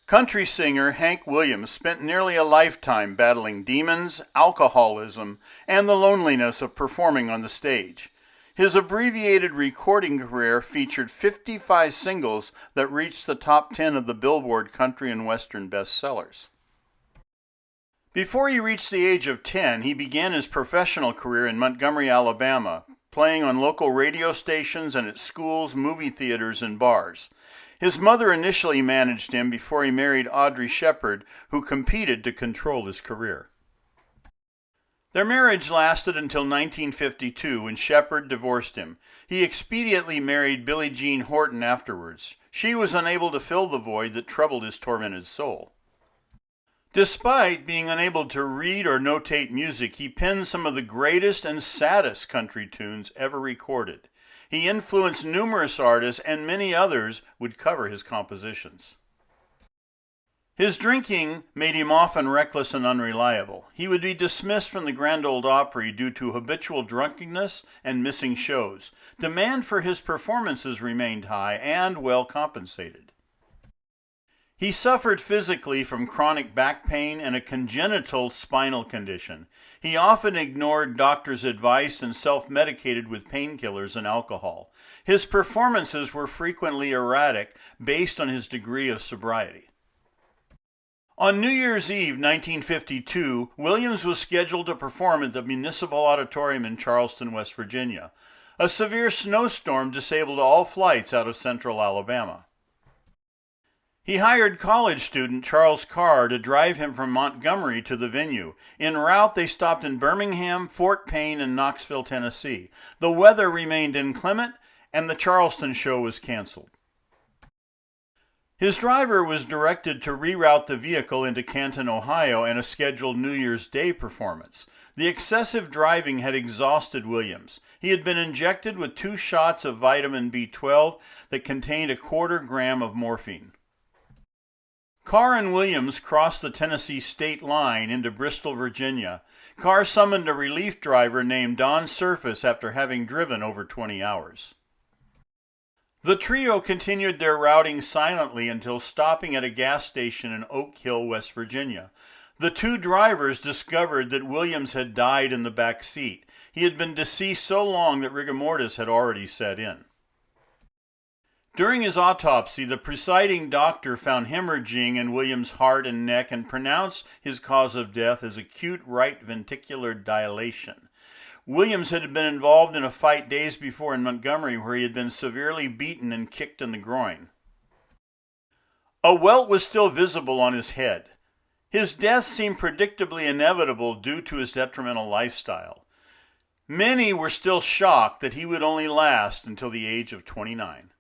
Country singer Hank Williams spent nearly a lifetime battling demons, alcoholism, and the loneliness of performing on the stage. His abbreviated recording career featured 55 singles that reached the top 10 of the Billboard country and western bestsellers. Before he reached the age of 10, he began his professional career in Montgomery, Alabama, playing on local radio stations and at schools, movie theaters, and bars. His mother initially managed him before he married Audrey Sheppard, who competed to control his career. Their marriage lasted until 1952, when Sheppard divorced him. He expediently married Billie Jean Horton afterwards. She was unable to fill the void that troubled his tormented soul. Despite being unable to read or notate music, he penned some of the greatest and saddest country tunes ever recorded. He influenced numerous artists, and many others would cover his compositions. His drinking made him often reckless and unreliable. He would be dismissed from the Grand Ole Opry due to habitual drunkenness and missing shows. Demand for his performances remained high and well compensated. He suffered physically from chronic back pain and a congenital spinal condition. He often ignored doctors' advice and self-medicated with painkillers and alcohol. His performances were frequently erratic based on his degree of sobriety. On New Year's Eve 1952, Williams was scheduled to perform at the Municipal Auditorium in Charleston, West Virginia. A severe snowstorm disabled all flights out of central Alabama. He hired college student Charles Carr to drive him from Montgomery to the venue. En route, they stopped in Birmingham, Fort Payne, and Knoxville, Tennessee. The weather remained inclement, and the Charleston show was canceled. His driver was directed to reroute the vehicle into Canton, Ohio, and a scheduled New Year's Day performance. The excessive driving had exhausted Williams. He had been injected with 2 shots of vitamin B12 that contained 1/4 gram of morphine. Carr and Williams crossed the Tennessee state line into Bristol, Virginia. Carr summoned a relief driver named Don Surface after having driven over 20 hours. The trio continued their routing silently until stopping at a gas station in Oak Hill, West Virginia. The 2 drivers discovered that Williams had died in the back seat. He had been deceased so long that rigor mortis had already set in. During his autopsy, the presiding doctor found hemorrhaging in Williams' heart and neck and pronounced his cause of death as acute right ventricular dilation. Williams had been involved in a fight days before in Montgomery where he had been severely beaten and kicked in the groin. A welt was still visible on his head. His death seemed predictably inevitable due to his detrimental lifestyle. Many were still shocked that he would only last until the age of 29.